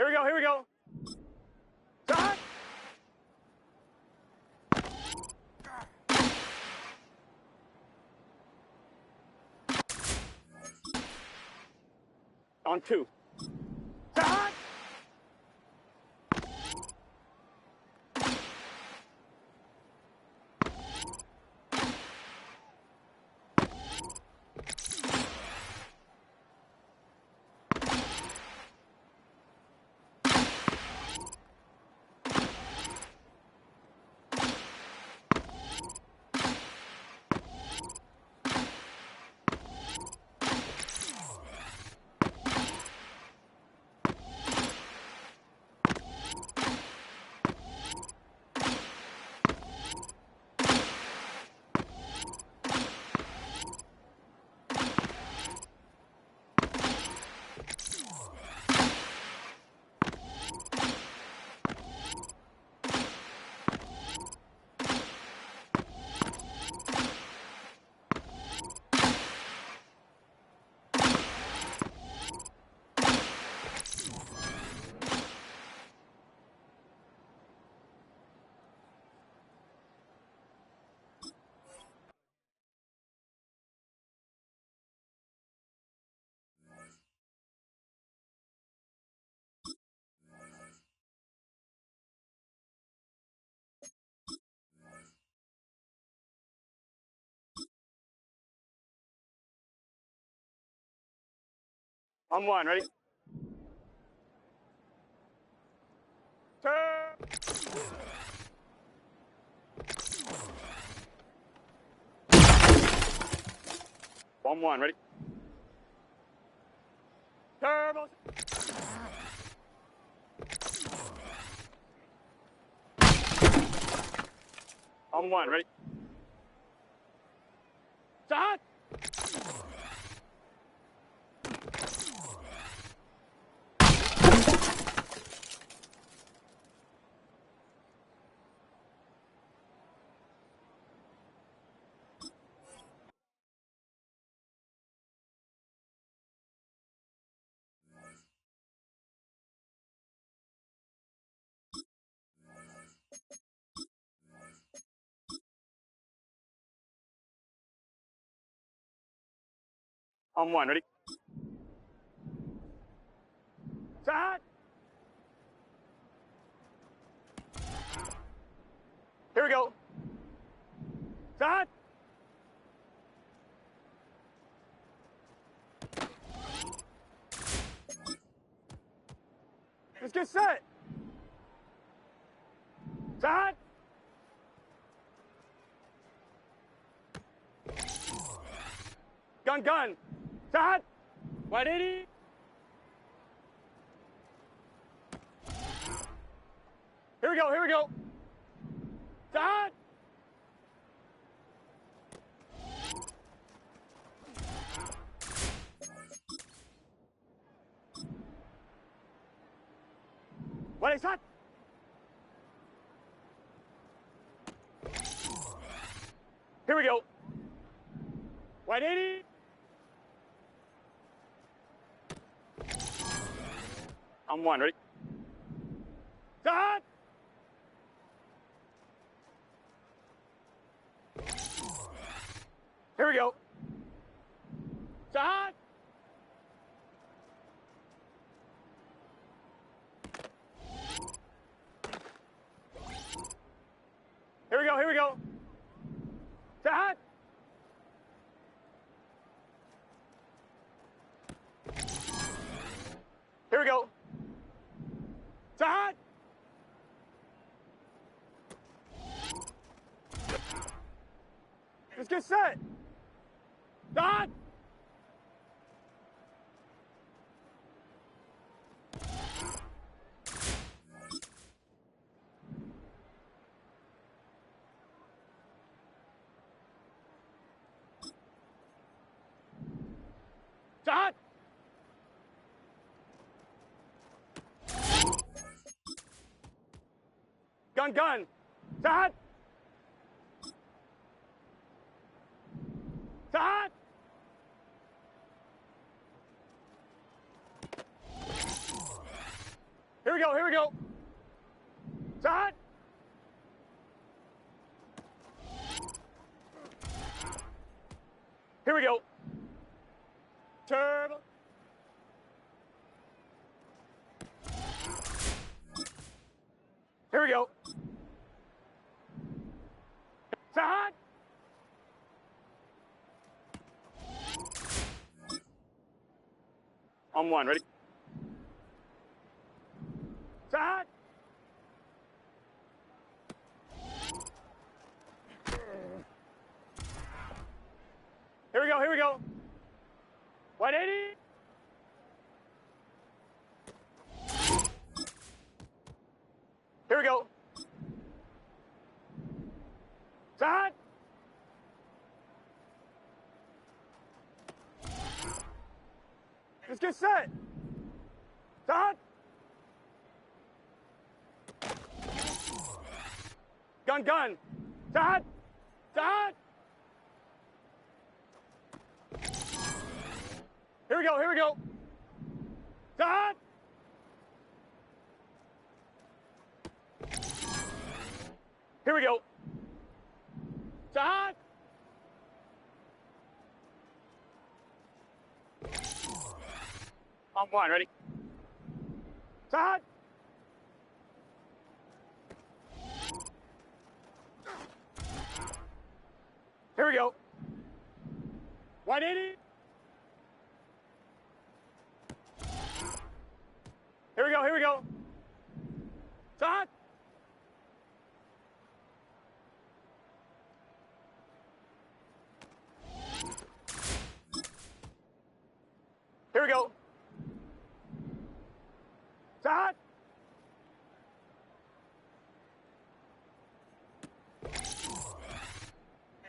Here we go, here we go. Start. On 2. Start. On 1, ready? Turn. On 1, ready? Turbo. On 1, ready? Start. On 1, ready? Start. Here we go. Start. Let's get set. Start. Gun, gun. Start. 180. Here we go, here we go. Start. What is that? Here we go. 180. On 1, ready? Start. Here we go. Start. Here we go, here we go. Start. Here we go. Start. Let's get set. Start. Start. Gun, gun. Start. Start. go, here we go. Side. Here we go. Turbo. Here we go. Side. On one, ready? Side. Here we go, here we go. 180. Here we go. Side. Let's get set. Side. Gun, gun. Side. Side. Here we go, here we go. Side. Here we go. Side. On one, ready? Side. Here we go. 180. Here we go, here we go. Side. Here we go. Side.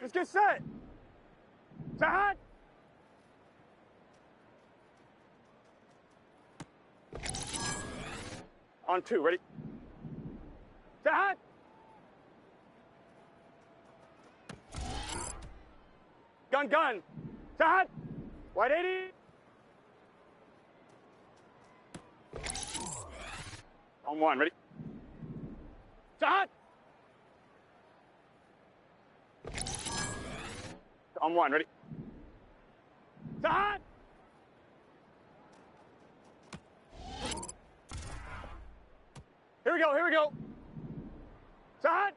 Let's get set. Side. On two, ready? Side. Gun, gun. Side. 180. On one, ready? Side. On one, ready? Side. Here we go, here we go. Side.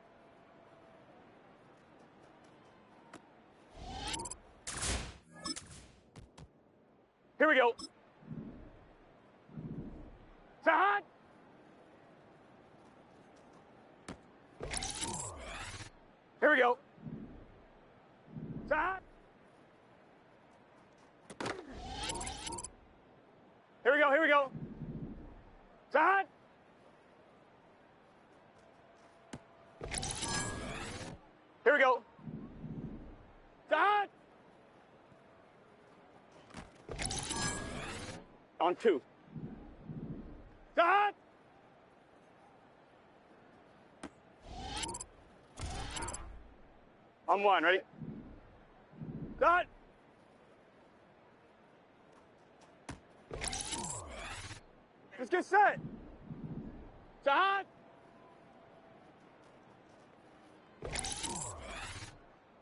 Here we go. Side. Here we go. Side. Here we go, here we go. Side. Here we go. Side. On two. Side. On one, ready? Side. Let's get set. Side.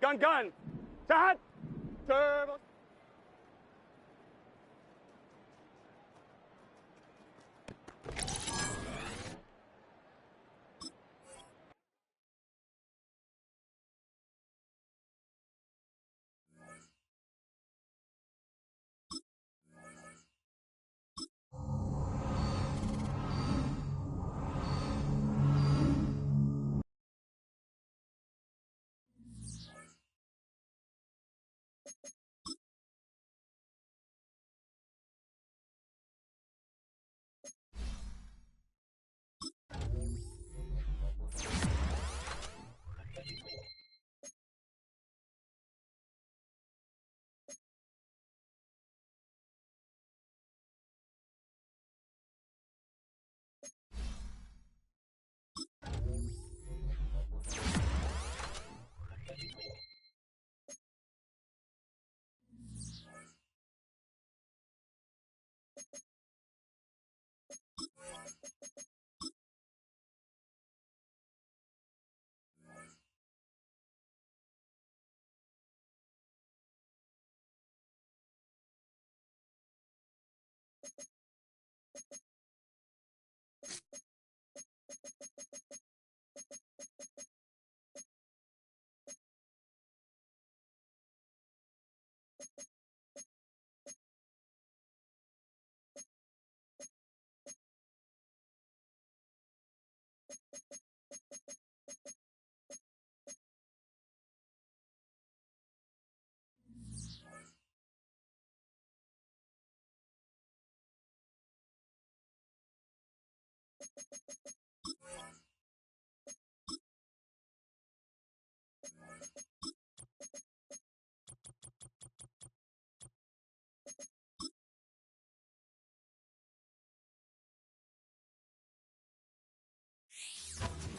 Gun, gun. Side. Turbo.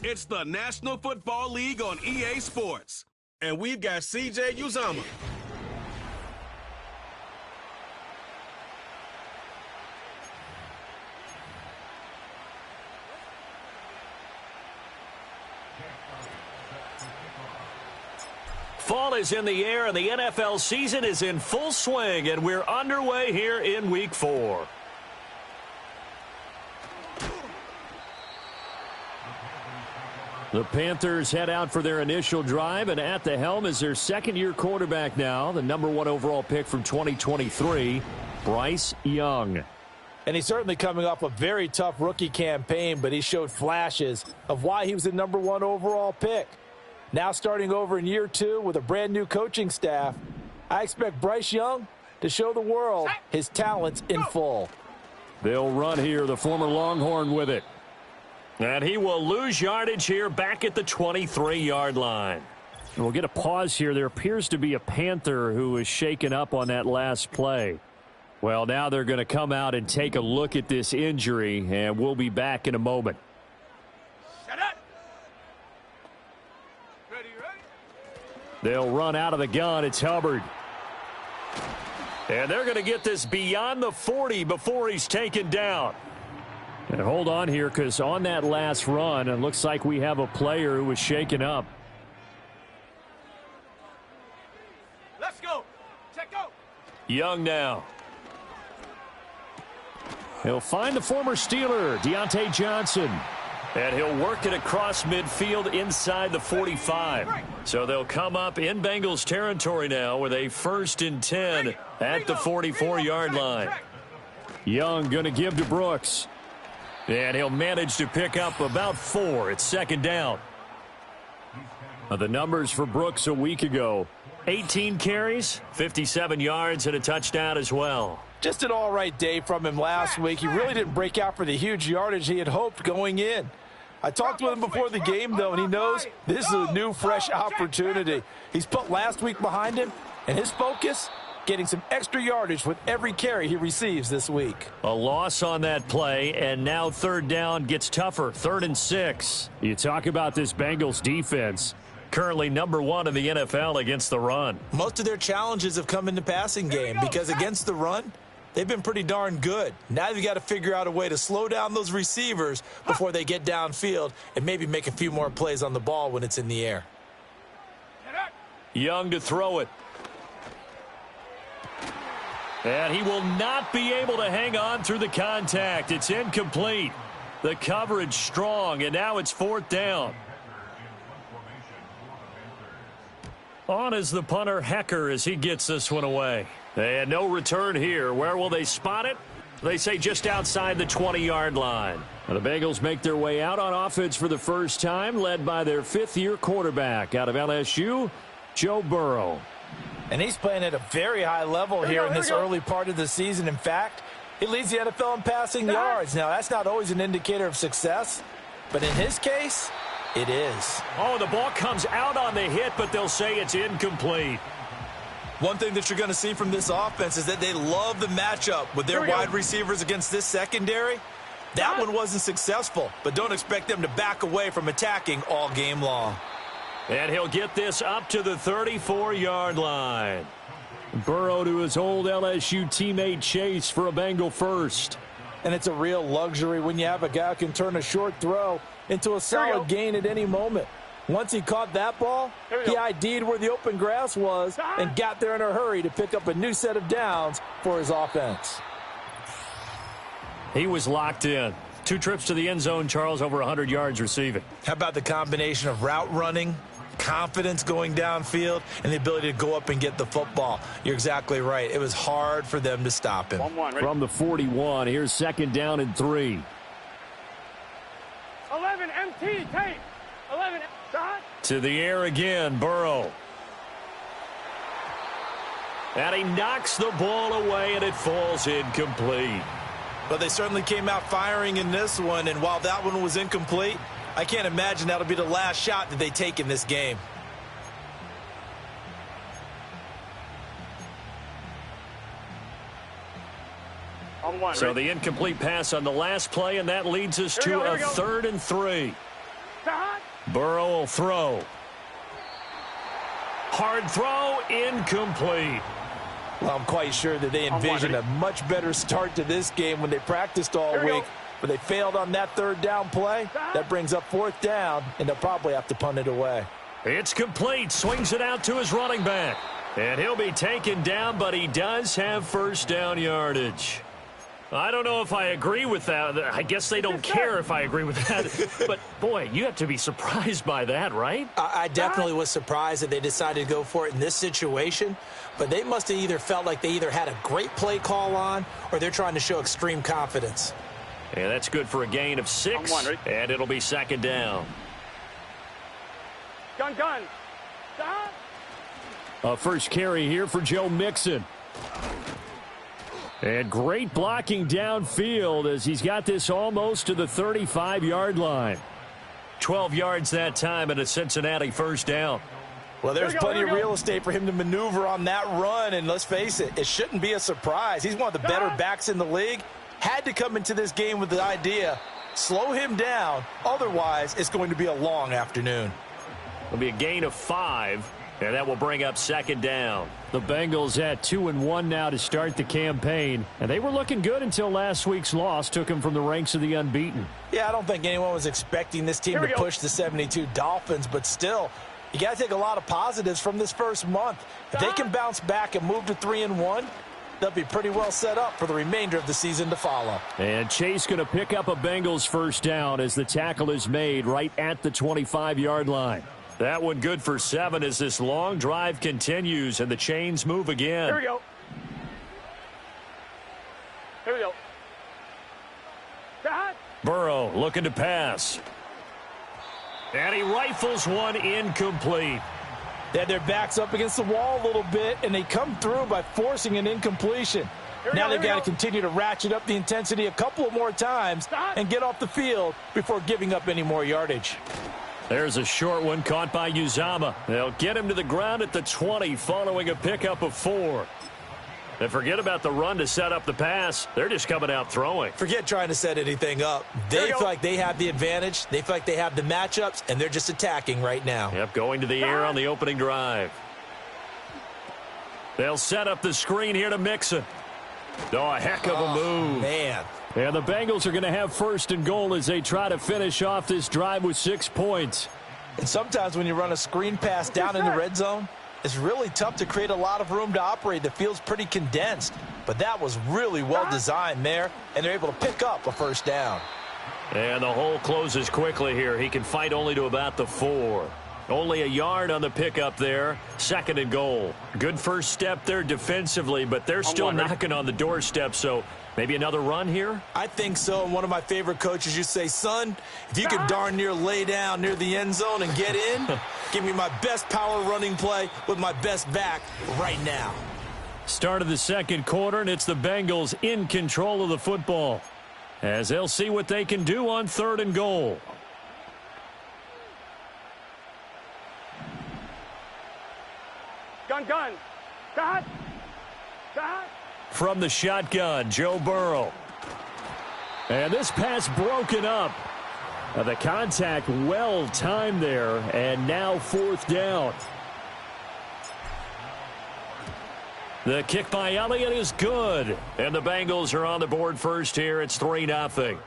It's the National Football League on EA Sports. And we've got CJ Uzama. Fall is in the air, and the NFL season is in full swing, and we're underway here in Week 4. The Panthers head out for their initial drive, and at the helm is their second-year quarterback now, the #1 overall pick from 2023, Bryce Young. And he's certainly coming off a very tough rookie campaign, but he showed flashes of why he was the #1 overall pick. Now starting over in year 2 with a brand-new coaching staff, I expect Bryce Young to show the world his talents in full. They'll run here, the former Longhorn with it. And he will lose yardage here back at the 23-yard line. We'll get a pause here. There appears to be a Panther who was shaken up on that last play. Well, now they're going to come out and take a look at this injury, and we'll be back in a moment. Shut up. Ready? They'll run out of the gun. It's Hubbard. And they're going to get this beyond the 40 before he's taken down. And hold on here, because on that last run, it looks like we have a player who was shaken up. Let's go. Check go. Young now. He'll find the former Steeler, Deontay Johnson. And he'll work it across midfield inside the 45. So they'll come up in Bengals territory now with a 1st and 10 at the 44-yard line. Young going to give to Brooks. And he'll manage to pick up about 4. It's 2nd down. The numbers for Brooks a week ago: 18 carries, 57 yards, and a touchdown as well. Just an all-right day from him last week. He really didn't break out for the huge yardage he had hoped going in. I talked with him before the game, though, and he knows this is a new, fresh opportunity. He's put last week behind him, and his focus, getting some extra yardage with every carry he receives this week. A loss on that play, and now 3rd down gets tougher. 3rd and 6. You talk about this Bengals defense. Currently #1 in the NFL against the run. Most of their challenges have come in the passing game because against the run, they've been pretty darn good. Now you've got to figure out a way to slow down those receivers before they get downfield and maybe make a few more plays on the ball when it's in the air. Young to throw it. And he will not be able to hang on through the contact. It's incomplete. The coverage strong, and now it's 4th down. On is the punter, Hecker, as he gets this one away. And no return here. Where will they spot it? They say just outside the 20-yard line. Now the Bengals make their way out on offense for the first time, led by their 5th-year quarterback out of LSU, Joe Burrow. And he's playing at a very high level here in this early part of the season. In fact, he leads the NFL in passing yards. Now, that's not always an indicator of success, but in his case, it is. Oh, the ball comes out on the hit, but they'll say it's incomplete. One thing that you're going to see from this offense is that they love the matchup with their wide receivers against this secondary. That one wasn't successful, but don't expect them to back away from attacking all game long. And he'll get this up to the 34-yard line. Burrow to his old LSU teammate Chase for a Bengal first. And it's a real luxury when you have a guy who can turn a short throw into a solid gain at any moment. Once he caught that ball, he ID'd where the open grass was and got there in a hurry to pick up a new set of downs for his offense. He was locked in. 2 trips to the end zone, Charles, over 100 yards receiving. How about the combination of route running, confidence going downfield, and the ability to go up and get the football. You're exactly right. It was hard for them to stop him. 1-1. From the 41, here's 2nd down and 3. 11 MT tape. 11 shot. To the air again, Burrow. And he knocks the ball away, and it falls incomplete. But they certainly came out firing in this one, and while that one was incomplete, I can't imagine that'll be the last shot that they take in this game. So the incomplete pass on the last play, and that leads us to a 3rd and 3. Burrow will throw. Hard throw, incomplete. Well, I'm quite sure that they envisioned a much better start to this game when they practiced all week. But they failed on that 3rd down play. That brings up 4th down, and they'll probably have to punt it away. It's complete. Swings it out to his running back. And he'll be taken down, but he does have 1st down yardage. I don't know if I agree with that. I guess they don't care if I agree with that. But, boy, you have to be surprised by that, right? I definitely was surprised that they decided to go for it in this situation. But they must have either felt like they either had a great play call on or they're trying to show extreme confidence. And that's good for a gain of 6. And it'll be 2nd down. Gun. A first carry here for Joe Mixon. And great blocking downfield as he's got this almost to the 35-yard line. 12 yards that time and a Cincinnati 1st down. Well, there's plenty of real estate for him to maneuver on that run, and let's face it, it shouldn't be a surprise. He's one of the better backs in the league. Had to come into this game with the idea, slow him down, otherwise it's going to be a long afternoon. It'll be a gain of 5, and that will bring up 2nd down. The Bengals at 2-1 now to start the campaign, and they were looking good until last week's loss took them from the ranks of the unbeaten. Yeah, I don't think anyone was expecting this team to push the 72 Dolphins, but still, you got to take a lot of positives from this first month. If they can bounce back and move to 3-1, they'll be pretty well set up for the remainder of the season to follow. And Chase going to pick up a Bengals 1st down as the tackle is made right at the 25-yard line. That one good for 7 as this long drive continues and the chains move again. Here we go. Burrow looking to pass. And he rifles one incomplete. They had their backs up against the wall a little bit, and they come through by forcing an incompletion. Now they've got to continue to ratchet up the intensity a couple of more times and get off the field before giving up any more yardage. There's a short one caught by Uzama. They'll get him to the ground at the 20 following a pickup of 4. And forget about the run to set up the pass. They're just coming out throwing. Forget trying to set anything up. They feel like they have the advantage. They feel like they have the matchups, and they're just attacking right now. Yep, going to the air on the opening drive. They'll set up the screen here to Mixon. Oh, a heck of a move. Man. And the Bengals are going to have 1st and goal as they try to finish off this drive with 6 points. And sometimes when you run a screen pass down in the red zone, it's really tough to create a lot of room to operate. The field's pretty condensed. But that was really well designed there, and they're able to pick up a 1st down. And the hole closes quickly here. He can fight only to about the 4. Only a yard on the pickup there. 2nd and goal. Good first step there defensively, but they're still knocking on the doorstep, so maybe another run here? I think so. And one of my favorite coaches used to say, son, if you can darn near lay down near the end zone and get in, give me my best power running play with my best back right now. Start of the 2nd quarter, and it's the Bengals in control of the football as they'll see what they can do on 3rd and goal. Gun. From the shotgun, Joe Burrow. And this pass broken up. The contact well timed there, and now 4th down. The kick by Elliott is good, and the Bengals are on the board first here. It's 3-0.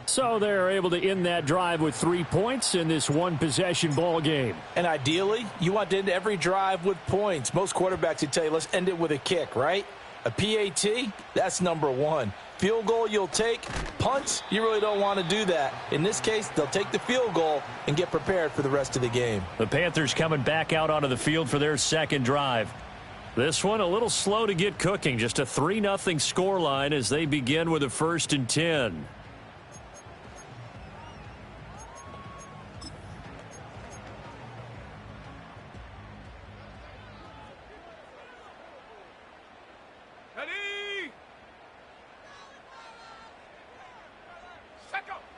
So they're able to end that drive with 3 points in this one-possession ball game. And ideally, you want to end every drive with points. Most quarterbacks would tell you, let's end it with a kick, right? A PAT, that's number one. Field goal you'll take. Punts, you really don't want to do that. In this case, they'll take the field goal and get prepared for the rest of the game. The Panthers coming back out onto the field for their second drive. This one a little slow to get cooking. Just a 3-0 scoreline as they begin with a 1st and 10.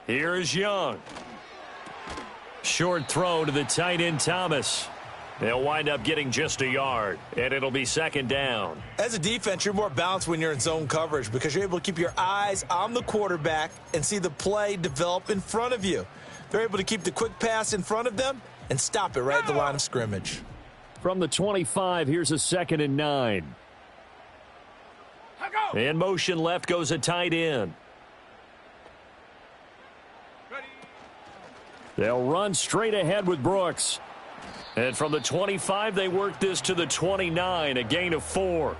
Here's Young. Short throw to the tight end Thomas. They'll wind up getting just a yard, and it'll be 2nd down. As a defense, you're more balanced when you're in zone coverage because you're able to keep your eyes on the quarterback and see the play develop in front of you. They're able to keep the quick pass in front of them and stop it right at the line of scrimmage. From the 25, here's a 2nd and 9. In motion left goes a tight end. They'll run straight ahead with Brooks. And from the 25, they work this to the 29, a gain of 4.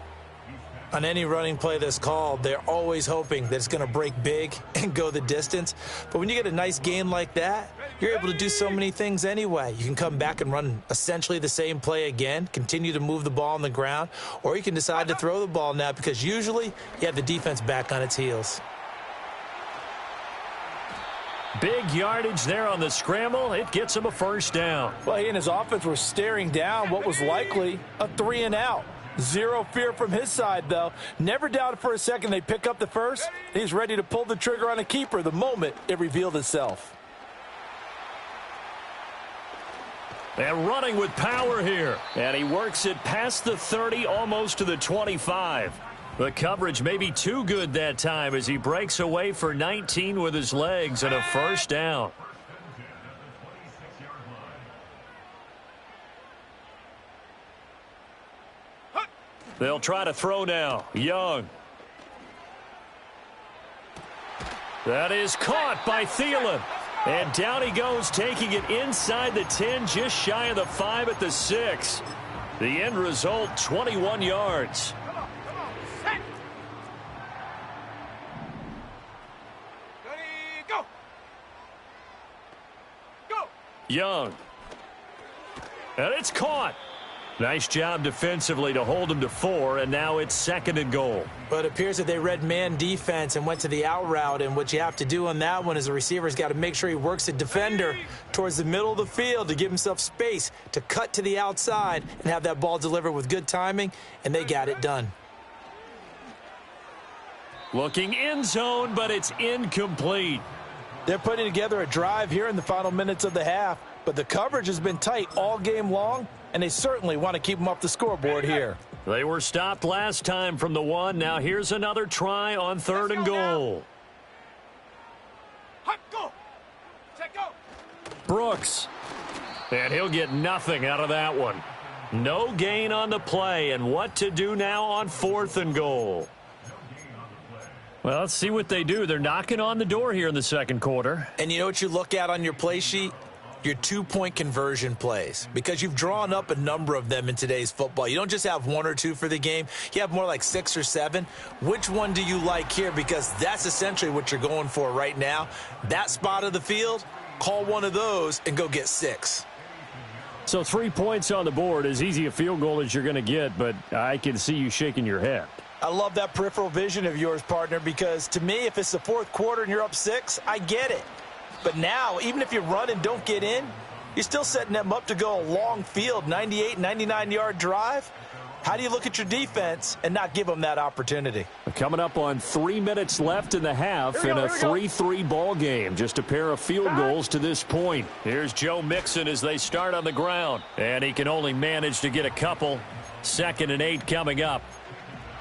On any running play that's called, they're always hoping that it's going to break big and go the distance. But when you get a nice gain like that, you're able to do so many things anyway. You can come back and run essentially the same play again, continue to move the ball on the ground, or you can decide to throw the ball now because usually you have the defense back on its heels. Big yardage there on the scramble. It gets him a 1st down. Well, he and his offense were staring down what was likely a 3-and-out. Zero fear from his side, though. Never doubted for a second they pick up the first. He's ready to pull the trigger on a keeper the moment it revealed itself. And running with power here. And he works it past the 30, almost to the 25. The coverage may be too good that time as he breaks away for 19 with his legs and a 1st down. They'll try to throw now. Young. That is caught by Thielen. And down he goes, taking it inside the 10, just shy of the 5 at the 6. The end result, 21 yards. Young. And it's caught. Nice job defensively to hold him to 4, and now it's 2nd and goal. But it appears that they read man defense and went to the out route, and what you have to do on that one is the receiver's got to make sure he works the defender towards the middle of the field to give himself space to cut to the outside and have that ball delivered with good timing, and they got it done. Looking end zone, but it's incomplete. They're putting together a drive here in the final minutes of the half, but the coverage has been tight all game long, and they certainly want to keep them off the scoreboard here. They were stopped last time from the 1. Now here's another try on 3rd and goal. Brooks. And he'll get nothing out of that one. No gain on the play, and what to do now on 4th and goal. Well, let's see what they do. They're knocking on the door here in the 2nd quarter. And you know what you look at on your play sheet? Your 2-point conversion plays, because you've drawn up a number of them in today's football. You don't just have 1 or 2 for the game. You have more like 6 or 7. Which one do you like here? Because that's essentially what you're going for right now. That spot of the field, call one of those and go get 6. So 3 points on the board, as easy a field goal as you're going to get, but I can see you shaking your head. I love that peripheral vision of yours, partner, because to me, if it's the 4th quarter and you're up 6, I get it. But now, even if you run and don't get in, you're still setting them up to go a long field, 98, 99-yard drive. How do you look at your defense and not give them that opportunity? Coming up on 3 minutes left in the half in a 3-3 ball game. Just a pair of field goals to this point. Here's Joe Mixon as they start on the ground. And he can only manage to get a couple. 2nd and 8 coming up.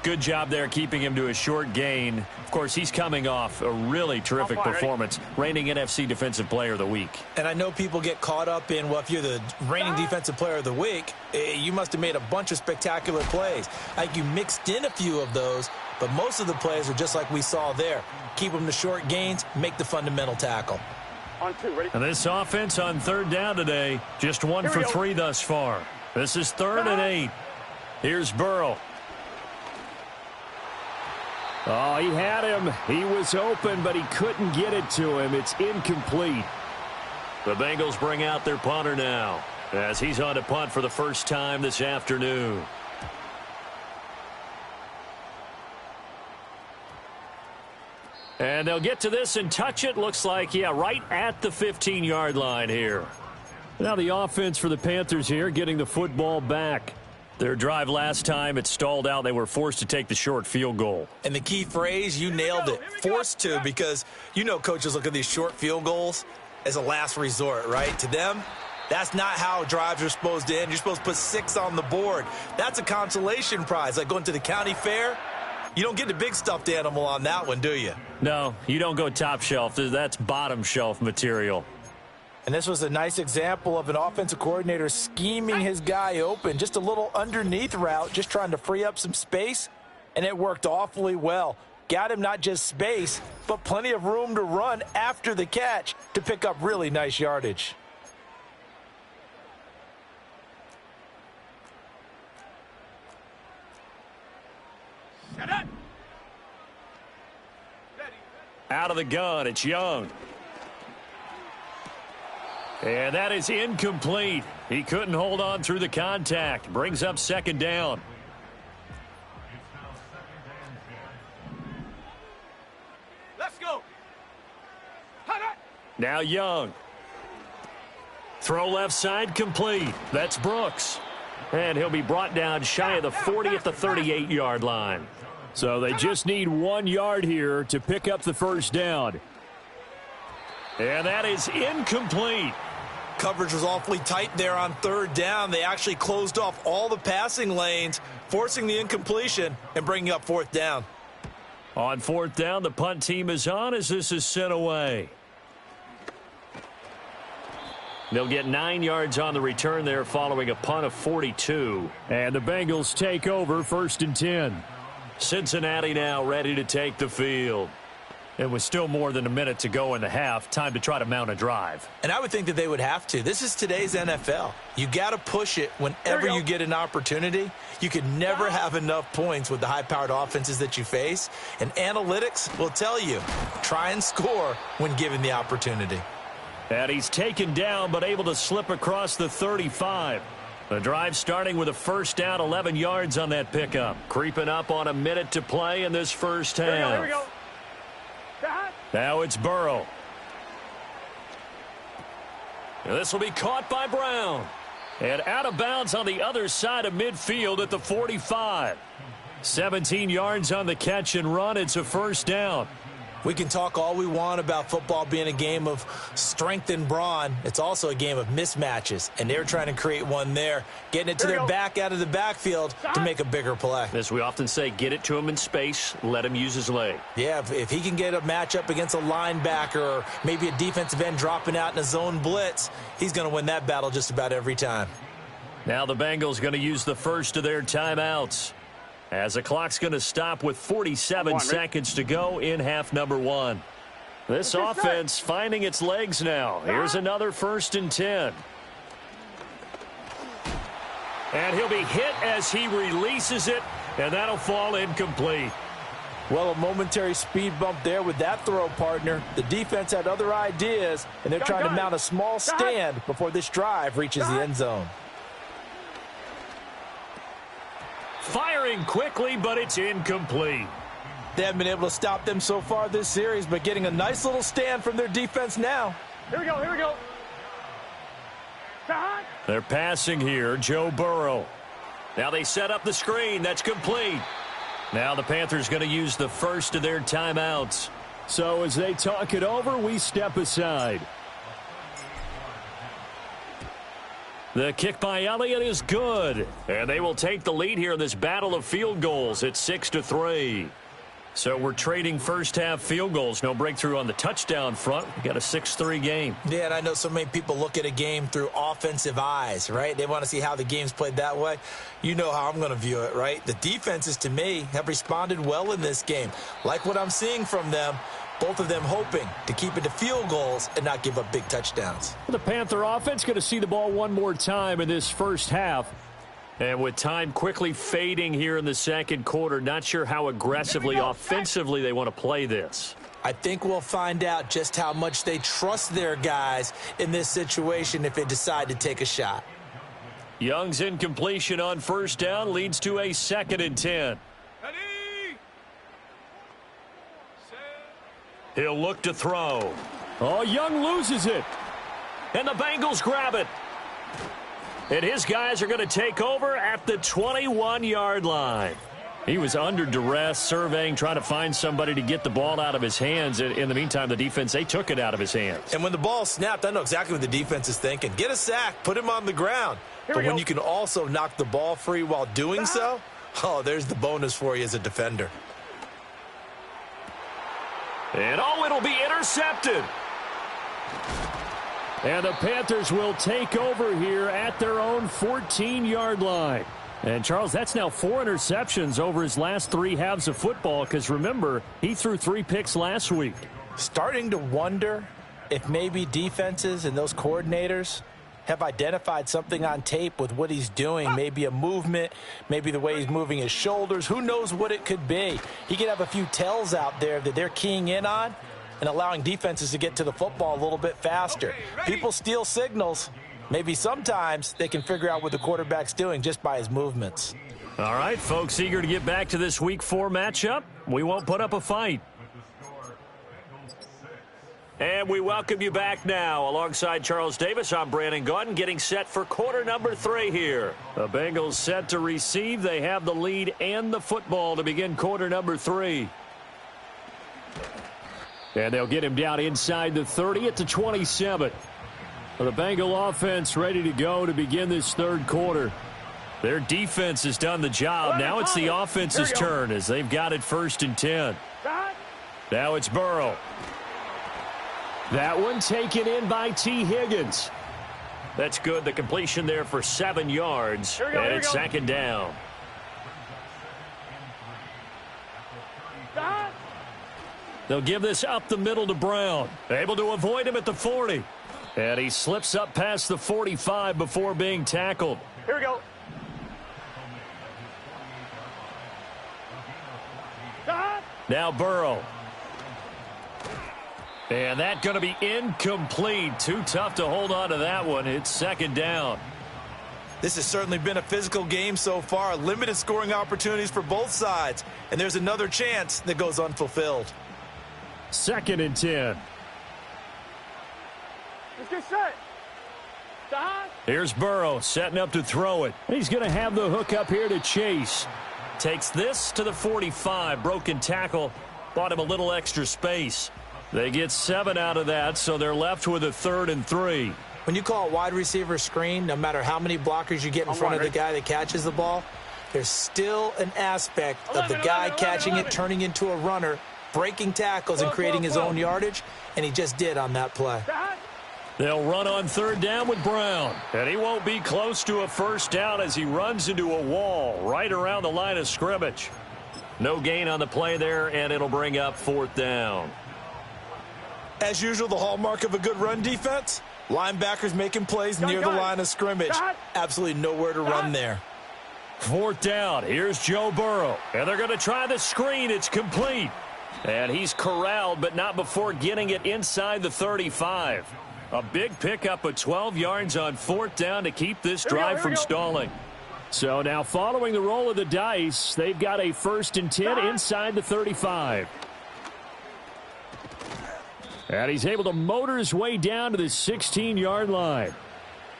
Good job there keeping him to a short gain. Of course, he's coming off a really terrific performance. Reigning NFC Defensive Player of the Week. And I know people get caught up in, well, if you're the reigning Defensive Player of the Week, you must have made a bunch of spectacular plays. Like you mixed in a few of those, but most of the plays are just like we saw there. Keep them to short gains, make the fundamental tackle. On 2, ready? And this offense on 3rd down today, just 1 for 3 thus far. This is 3rd and 8. Here's Burrow. Oh, he had him. He was open, but he couldn't get it to him. It's incomplete. The Bengals bring out their punter now, as he's on to punt for the first time this afternoon. And they'll get to this and touch it. Looks like, yeah, right at the 15-yard line here. Now the offense for the Panthers here, getting the football back. Their drive last time, it stalled out. They were forced to take the short field goal. And the key phrase, you nailed it, forced to, because you know coaches look at these short field goals as a last resort, right? To them, that's not how drives are supposed to end. You're supposed to put 6 on the board. That's a consolation prize, like going to the county fair. You don't get the big stuffed animal on that one, do you? No, you don't go top shelf. That's bottom shelf material. And this was a nice example of an offensive coordinator scheming his guy open. Just a little underneath route, just trying to free up some space, and it worked awfully well. Got him not just space, but plenty of room to run after the catch to pick up really nice yardage. Out of the gun, it's Young. And that is incomplete. He couldn't hold on through the contact. Brings up second down. Let's go. Now Young. Throw left side complete. That's Brooks. And he'll be brought down shy of the 40 at the 38-yard line. So they just need 1 yard here to pick up the first down. And that is incomplete. Coverage was awfully tight there on third down. They actually closed off all the passing lanes, forcing the incompletion and bringing up fourth down. On fourth down, the punt team is on as this is sent away. They'll get 9 yards on the return there following a punt of 42. And the Bengals take over 1st and 10. Cincinnati now ready to take the field. It was still more than a minute to go in the half. Time to try to mount a drive. And I would think that they would have to. This is today's NFL. You got to push it whenever you get an opportunity. You could never have enough points with the high-powered offenses that you face. And analytics will tell you, try and score when given the opportunity. And he's taken down but able to slip across the 35. The drive starting with a first down, 11 yards on that pickup. Creeping up on a minute to play in this first half. Here we go. Now it's Burrow. And this will be caught by Brown. And out of bounds on the other side of midfield at the 45. 17 yards on the catch and run. It's a first down. We can talk all we want about football being a game of strength and brawn. It's also a game of mismatches, and they're trying to create one there, getting it to their back out of the backfield to make a bigger play. As we often say, get it to him in space, let him use his leg. Yeah, if he can get a matchup against a linebacker or maybe a defensive end dropping out in a zone blitz, he's going to win that battle just about every time. Now the Bengals going to use the first of their timeouts, as the clock's going to stop with 47 seconds to go in half number 1. This offense finding its legs now. Here's another 1st and 10. And he'll be hit as he releases it, and that'll fall incomplete. Well, a momentary speed bump there with that throw, partner. The defense had other ideas, and they're trying to mount a small stand before this drive reaches the end zone. Firing quickly, but it's incomplete. They haven't been able to stop them so far this series, but getting a nice little stand from their defense now. Here we go, here we go. They're passing here, Joe Burrow. Now they set up the screen. That's complete. Now the Panthers going to use the first of their timeouts. So as they talk it over, we step aside. The kick by Elliott is good. And they will take the lead here in this battle of field goals. It's 6-3. So we're trading first half field goals. No breakthrough on the touchdown front. We got a 6-3 game. Yeah, and I know so many people look at a game through offensive eyes, right? They want to see how the game's played that way. You know how I'm going to view it, right? The defenses, to me, have responded well in this game. Like what I'm seeing from them. Both of them hoping to keep it to field goals and not give up big touchdowns. The Panther offense going to see the ball one more time in this first half. And with time quickly fading here in the second quarter, not sure how aggressively, offensively they want to play this. I think we'll find out just how much they trust their guys in this situation if they decide to take a shot. Young's incompletion on first down leads to a 2nd and 10. He'll look to throw. Oh, Young loses it. And the Bengals grab it. And his guys are going to take over at the 21-yard line. He was under duress, surveying, trying to find somebody to get the ball out of his hands. In the meantime, the defense, they took it out of his hands. And when the ball snapped, I know exactly what the defense is thinking. Get a sack, put him on the ground. But when you can also knock the ball free while doing so, oh, there's the bonus for you as a defender. And, oh, it'll be intercepted. And the Panthers will take over here at their own 14-yard line. And, Charles, that's now 4 interceptions over his last 3 halves of football because, remember, he threw 3 picks last week. Starting to wonder if maybe defenses and those coordinators have identified something on tape with what he's doing. Maybe a movement, maybe the way he's moving his shoulders. Who knows what it could be? He could have a few tells out there that they're keying in on and allowing defenses to get to the football a little bit faster. People steal signals. Maybe sometimes they can figure out what the quarterback's doing just by his movements. All right, folks, eager to get back to this Week 4 matchup. We won't put up a fight. And we welcome you back now. Alongside Charles Davis, I'm Brandon Gaudin, getting set for quarter number 3 here. The Bengals set to receive. They have the lead and the football to begin quarter number 3. And they'll get him down inside the 30 at the 27. The Bengal offense ready to go to begin this third quarter. Their defense has done the job. Now it's the offense's turn as they've got it 1st and 10. Now it's Burrow. That one taken in by T. Higgins. That's good. The completion there for 7 yards. And it's 2nd down. They'll give this up the middle to Brown. Able to avoid him at the 40. And he slips up past the 45 before being tackled. Here we go. Now Burrow. And that's going to be incomplete. Too tough to hold on to that one. It's 2nd down. This has certainly been a physical game so far. Limited scoring opportunities for both sides. And there's another chance that goes unfulfilled. 2nd and 10. Let's get set. Here's Burrow setting up to throw it. He's going to have the hook up here to Chase. Takes this to the 45. Broken tackle. Bought him a little extra space. They get 7 out of that, so they're left with a 3rd and 3. When you call a wide receiver screen, no matter how many blockers you get in front of the guy that catches the ball, there's still an aspect of the guy catching it, turning into a runner, breaking tackles and creating his own yardage, and he just did on that play. They'll run on 3rd down with Brown, and he won't be close to a 1st down as he runs into a wall right around the line of scrimmage. No gain on the play there, and it'll bring up 4th down. As usual, the hallmark of a good run defense, linebackers making plays near the line of scrimmage. Absolutely nowhere to run there. 4th down. Here's Joe Burrow, and they're going to try the screen. It's complete. And he's corralled, but not before getting it inside the 35. A big pickup of 12 yards on 4th down to keep this drive from stalling. So now following the roll of the dice, they've got a 1st and 10 inside the 35. And he's able to motor his way down to the 16-yard line.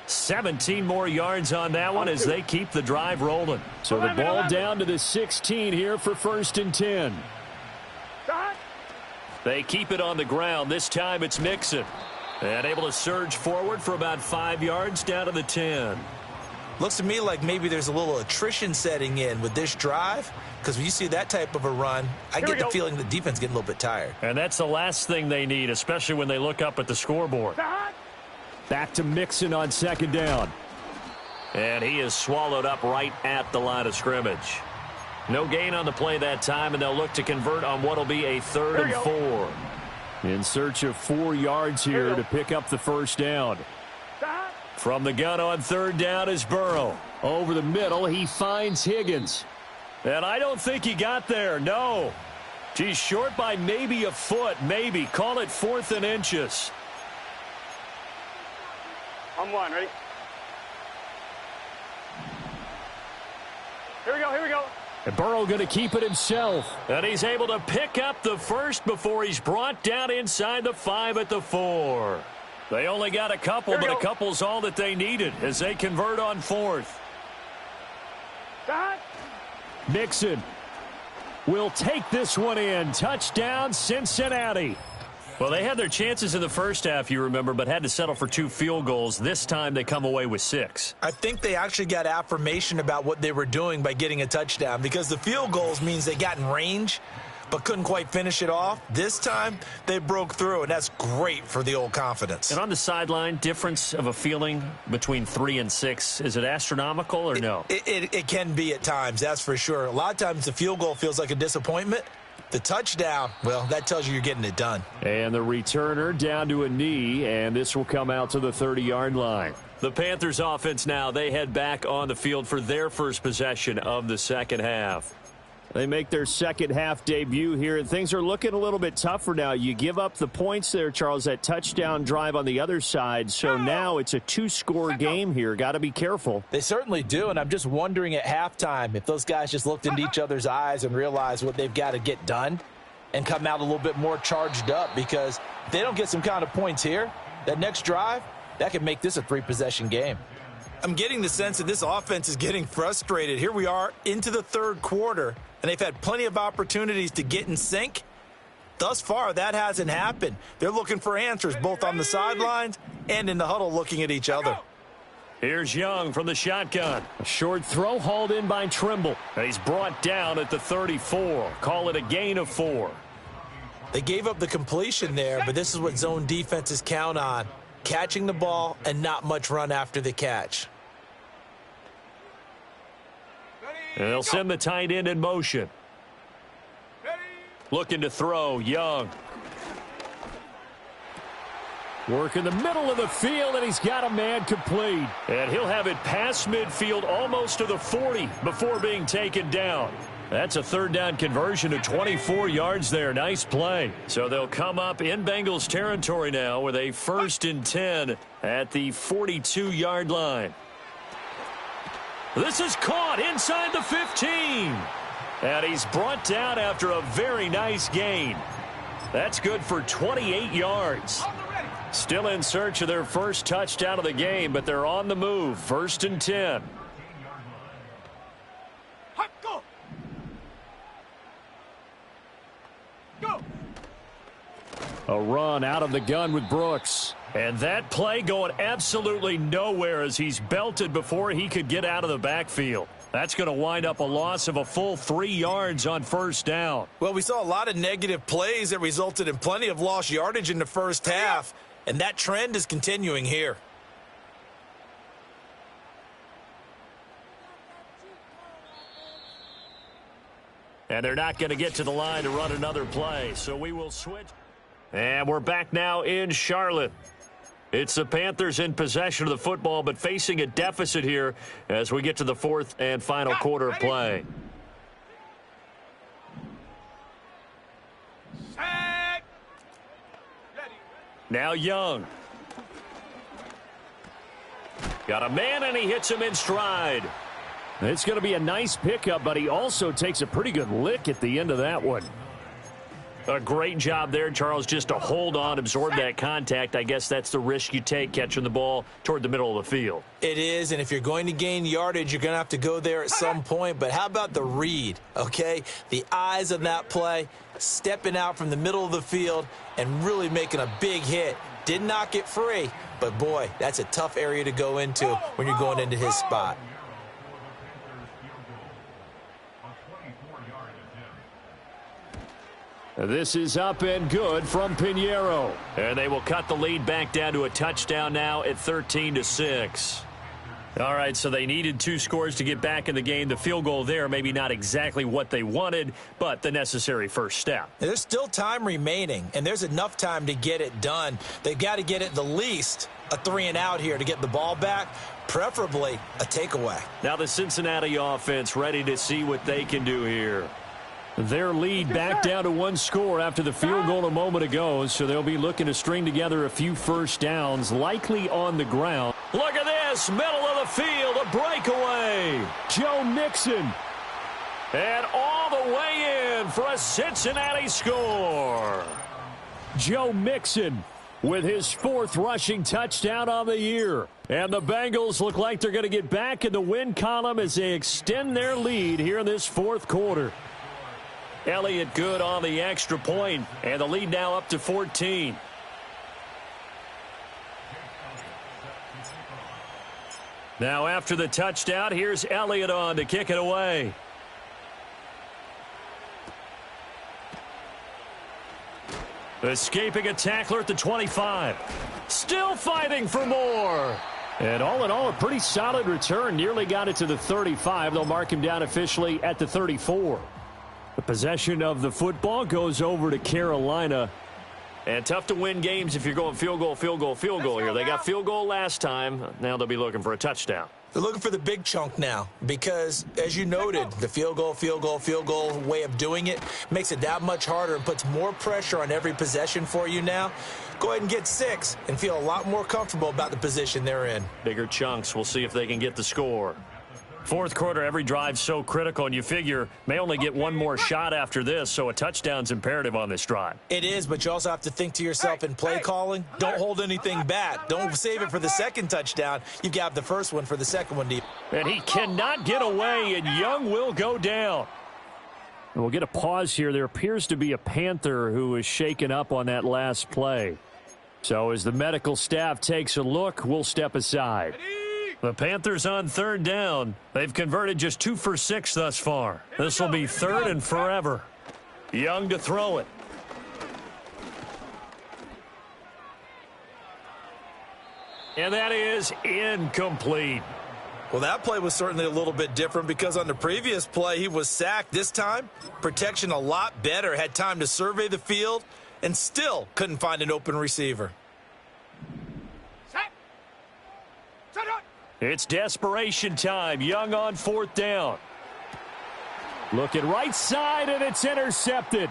17 more yards on that one as they keep the drive rolling. So the ball down to the 16 here for 1st and 10. They keep it on the ground. This time it's Mixon. And able to surge forward for about 5 yards down to the 10. Looks to me like maybe there's a little attrition setting in with this drive, because when you see that type of a run, I get the feeling the defense getting a little bit tired. And that's the last thing they need, especially when they look up at the scoreboard. Back to Mixon on 2nd down. And he is swallowed up right at the line of scrimmage. No gain on the play that time, and they'll look to convert on what will be a 3rd and 4. In search of 4 yards here to pick up the 1st down. From the gun on third down is Burrow. Over the middle, he finds Higgins. And I don't think he got there, no. He's short by maybe a foot, maybe. Call it 4th and inches. On one, ready? Here we go, here we go. And Burrow going to keep it himself. And he's able to pick up the first before he's brought down inside the 5 at the 4. They only got a couple, but a couple's all that they needed as they convert on 4th. Mixon will take this one in. Touchdown, Cincinnati. Well, they had their chances in the first half, you remember, but had to settle for 2 field goals. This time they come away with 6. I think they actually got affirmation about what they were doing by getting a touchdown, because the field goals means they got in range but couldn't quite finish it off. This time they broke through, and that's great for the old confidence. And on the sideline, difference of a feeling between 3 and 6, is it astronomical or no? It can be at times, that's for sure. A lot of times the field goal feels like a disappointment. The touchdown, well, that tells you you're getting it done. And the returner down to a knee, and this will come out to the 30-yard line. The Panthers offense now, they head back on the field for their first possession of the second half. They make their second half debut here, and things are looking a little bit tougher now. You give up the points there, Charles, that touchdown drive on the other side. So now it's a 2-score game here. Got to be careful. They certainly do, and I'm just wondering at halftime if those guys just looked into each other's eyes and realized what they've got to get done and come out a little bit more charged up, because if they don't get some kind of points here, that next drive, that could make this a 3-possession game. I'm getting the sense that this offense is getting frustrated. Here we are into the third quarter, and they've had plenty of opportunities to get in sync. Thus far, that hasn't happened. They're looking for answers both on the sidelines and in the huddle looking at each other. Here's Young from the shotgun. A short throw hauled in by Trimble. And he's brought down at the 34. Call it a gain of 4. They gave up the completion there, but this is what zone defenses count on. Catching the ball and not much run after the catch. And they'll send the tight end in motion. Looking to throw, Young. Work in the middle of the field, and he's got a man complete. And he'll have it past midfield almost to the 40 before being taken down. That's a third down conversion of 24 yards there. Nice play. So they'll come up in Bengals territory now with a 1st and 10 at the 42-yard line. This is caught inside the 15. And he's brought down after a very nice gain. That's good for 28 yards. Still in search of their first touchdown of the game, but they're on the move. 1st and 10. A run out of the gun with Brooks. And that play going absolutely nowhere as he's belted before he could get out of the backfield. That's going to wind up a loss of a full 3 yards on 1st down. Well, we saw a lot of negative plays that resulted in plenty of lost yardage in the first half, and that trend is continuing here. And they're not going to get to the line to run another play, so we will switch. And we're back now in Charlotte. It's the Panthers in possession of the football, but facing a deficit here as we get to the 4th and final quarter of play. Now Young. Got a man, and he hits him in stride. It's going to be a nice pickup, but he also takes a pretty good lick at the end of that one. A great job there, Charles, just to hold on, absorb that contact. I guess that's the risk you take catching the ball toward the middle of the field. It is, and if you're going to gain yardage, you're going to have to go there at some point. But how about the read, okay? The eyes of that play, stepping out from the middle of the field and really making a big hit. Did not get free, but, boy, that's a tough area to go into when you're going into his spot. This is up and good from Pinheiro. And they will cut the lead back down to a touchdown now at 13-6. All right, so they needed 2 scores to get back in the game. The field goal there, maybe not exactly what they wanted, but the necessary first step. There's still time remaining, and there's enough time to get it done. They've got to get it the least a 3-and-out here to get the ball back, preferably a takeaway. Now the Cincinnati offense ready to see what they can do here. Their lead back down to 1 score after the field goal a moment ago, so they'll be looking to string together a few first downs, likely on the ground. Look at this, middle of the field, a breakaway. Joe Mixon. And all the way in for a Cincinnati score. Joe Mixon with his 4th rushing touchdown on the year. And the Bengals look like they're going to get back in the win column as they extend their lead here in this 4th quarter. Elliott good on the extra point, and the lead now up to 14. Now after the touchdown, here's Elliott on to kick it away. Escaping a tackler at the 25. Still fighting for more. And all in all, a pretty solid return. Nearly got it to the 35. They'll mark him down officially at the 34. The possession of the football goes over to Carolina. And tough to win games if you're going field goal, field goal, field goal here. They got field goal last time. Now they'll be looking for a touchdown. They're looking for the big chunk now because, as you noted, the field goal way of doing it makes it that much harder and puts more pressure on every possession for you now. Go ahead and get 6 and feel a lot more comfortable about the position they're in. Bigger chunks. We'll see if they can get the score. 4th quarter, every drive's so critical, and you figure may only get 1 more shot after this, so a touchdown's imperative on this drive. It is, but you also have to think to yourself in play calling, don't hold anything back. Don't save it for the 2nd touchdown. You've got the 1st one for the 2nd one. And he cannot get away, and Young will go down. And we'll get a pause here. There appears to be a Panther who is shaken up on that last play. So as the medical staff takes a look, we'll step aside. The Panthers on 3rd down. They've converted just 2 for 6 thus far. This will be 3rd and forever. Young to throw it. And that is incomplete. Well, that play was certainly a little bit different because on the previous play, he was sacked. This time, protection a lot better. Had time to survey the field and still couldn't find an open receiver. It's desperation time. Young on 4th down. Looking right side, and it's intercepted.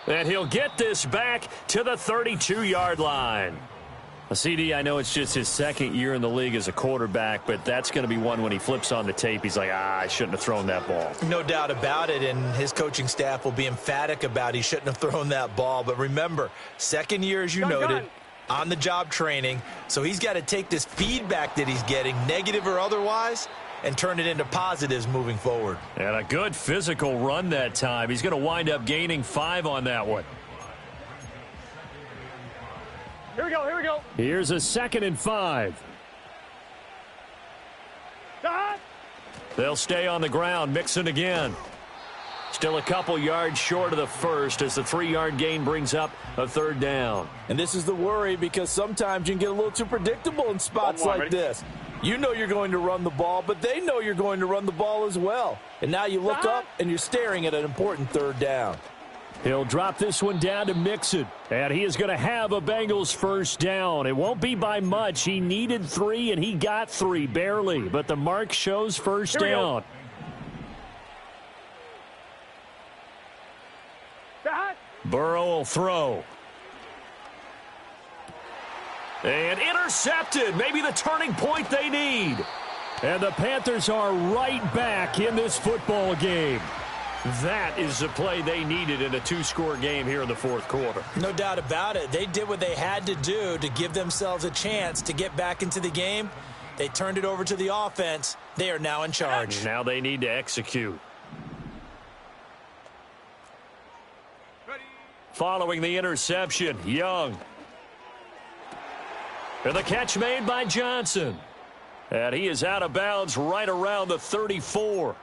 And he'll get this back to the 32-yard line. CD, I know it's just his 2nd year in the league as a quarterback, but that's going to be one when he flips on the tape. He's like, I shouldn't have thrown that ball. No doubt about it, and his coaching staff will be emphatic about he shouldn't have thrown that ball. But remember, 2nd year, as you noted, on-the-job training, so he's got to take this feedback that he's getting, negative or otherwise, and turn it into positives moving forward. And a good physical run that time. He's going to wind up gaining 5 on that one. Here we go, here we go. Here's a 2nd and 5. They'll stay on the ground. Mixon again. Still a couple yards short of the 1st as the 3-yard gain brings up a 3rd down. And this is the worry because sometimes you can get a little too predictable in spots like this. You know you're going to run the ball, but they know you're going to run the ball as well. And now you look up and you're staring at an important 3rd down. He'll drop this one down to Mixon. And he is going to have a Bengals 1st down. It won't be by much. He needed 3 and he got 3 barely. But the mark shows 1st down. Burrow will throw. And intercepted. Maybe the turning point they need. And the Panthers are right back in this football game. That is the play they needed in a 2-score game here in the 4th quarter. No doubt about it. They did what they had to do to give themselves a chance to get back into the game. They turned it over to the offense. They are now in charge. Now they need to execute. Following the interception, Young. And the catch made by Johnson. And he is out of bounds right around the 34.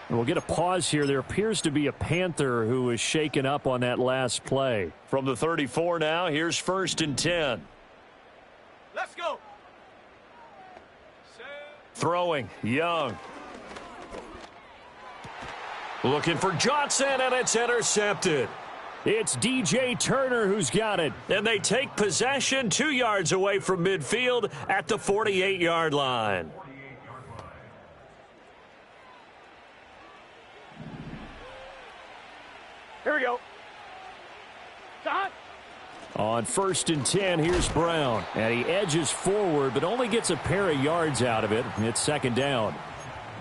And we'll get a pause here. There appears to be a Panther who is shaken up on that last play. From the 34 now, here's 1st and 10. Let's go. Throwing, Young. Looking for Johnson, and it's intercepted. It's DJ Turner who's got it. And they take possession 2 yards away from midfield at the 48-yard line. Here we go. Shot. On 1st and 10, here's Brown. And he edges forward, but only gets a pair of yards out of it. It's 2nd down.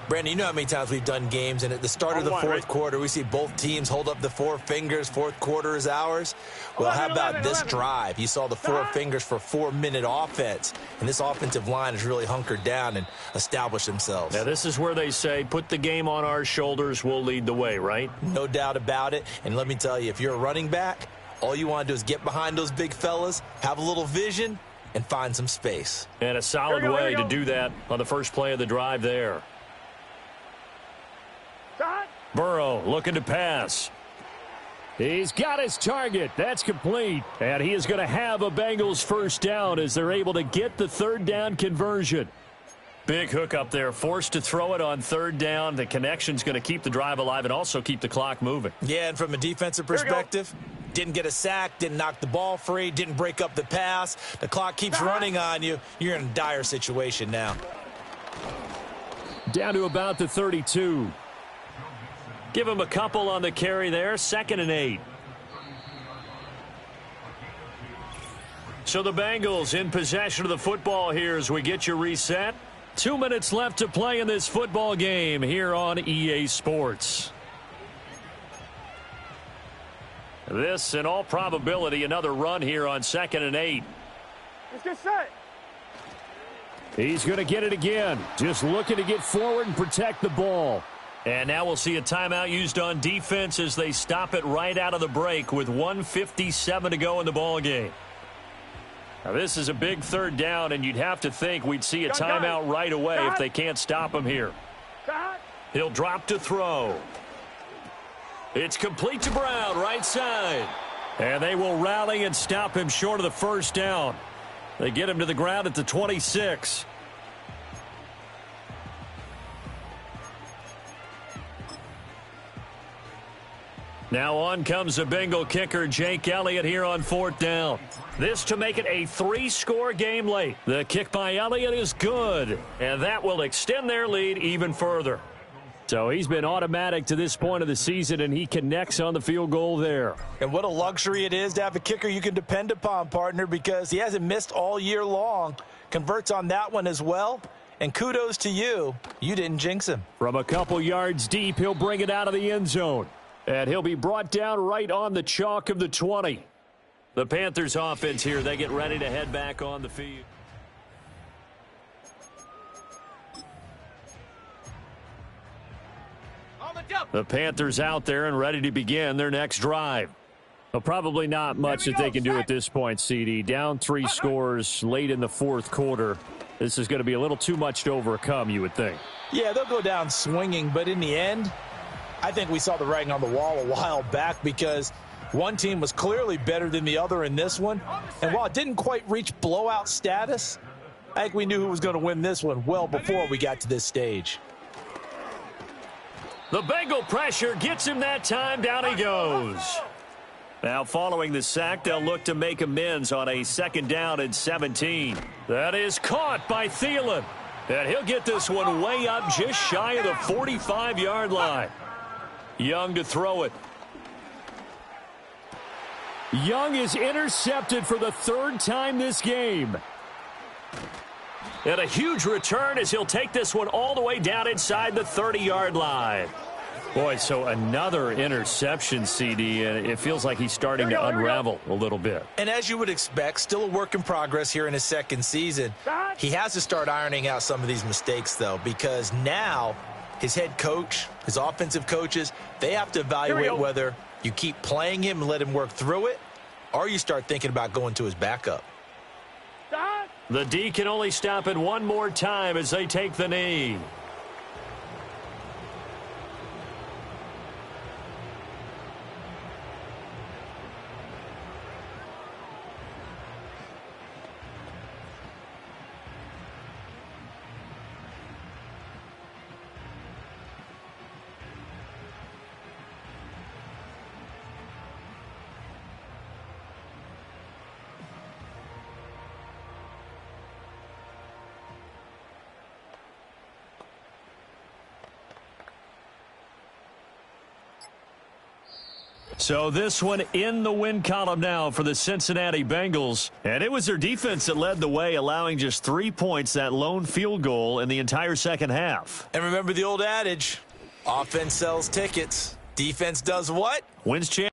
Brandon, you know how many times we've done games, and at the start of the fourth quarter, we see both teams hold up the 4 fingers. Fourth quarter is ours. Well, how about this drive? You saw the 4 fingers for 4-minute offense, and this offensive line has really hunkered down and established themselves. Now, this is where they say, put the game on our shoulders, we'll lead the way, right? No doubt about it. And let me tell you, if you're a running back, all you want to do is get behind those big fellas, have a little vision, and find some space. And a solid way to do that on the first play of the drive there. Burrow looking to pass. He's got his target. That's complete. And he is going to have a Bengals first down as they're able to get the 3rd down conversion. Big hook up there. Forced to throw it on 3rd down. The connection's going to keep the drive alive and also keep the clock moving. Yeah, and from a defensive perspective, didn't get a sack, didn't knock the ball free, didn't break up the pass. The clock keeps running on you. You're in a dire situation now. Down to about the 32. Give him a couple on the carry there. 2nd and 8. So the Bengals in possession of the football here as we get you reset. 2 minutes left to play in this football game here on EA Sports. This, in all probability, another run here on 2nd and 8. Let's get set. He's going to get it again. Just looking to get forward and protect the ball. And now we'll see a timeout used on defense as they stop it right out of the break with 1:57 to go in the ball game. Now this is a big 3rd down, and you'd have to think we'd see a timeout right away if they can't stop him here. He'll drop to throw. It's complete to Brown, right side. And they will rally and stop him short of the first down. They get him to the ground at the 26. Now on comes the Bengal kicker, Jake Elliott, here on 4th down. This to make it a 3-score game late. The kick by Elliott is good, and that will extend their lead even further. So he's been automatic to this point of the season, and he connects on the field goal there. And what a luxury it is to have a kicker you can depend upon, partner, because he hasn't missed all year long. Converts on that one as well. And kudos to you. You didn't jinx him. From a couple yards deep, he'll bring it out of the end zone. And he'll be brought down right on the chalk of the 20. The Panthers offense here, they get ready to head back on the field. The Panthers out there and ready to begin their next drive. Well, probably not much that they can do at this point, CD. Down 3 scores late in the 4th quarter. This is going to be a little too much to overcome, you would think. Yeah, they'll go down swinging, but in the end, I think we saw the writing on the wall a while back because one team was clearly better than the other in this one. And while it didn't quite reach blowout status, I think we knew who was going to win this one well before we got to this stage. The Bengal pressure gets him that time. Down he goes. Now following the sack, they'll look to make amends on a 2nd down and 17. That is caught by Thielen. And he'll get this one way up just shy of the 45-yard line. Young to throw it. Young is intercepted for the 3rd time this game. And a huge return as he'll take this one all the way down inside the 30-yard line. Boy, so another interception, CD, and it feels like he's starting to unravel a little bit. And as you would expect, still a work in progress here in his 2nd season. He has to start ironing out some of these mistakes, though, because now his head coach, his offensive coaches, they have to evaluate whether you keep playing him and let him work through it, or you start thinking about going to his backup. The D can only stop it one more time as they take the knee. So this one in the win column now for the Cincinnati Bengals. And it was their defense that led the way, allowing just 3 points, that lone field goal in the entire second half. And remember the old adage, offense sells tickets. Defense does what? Wins championships.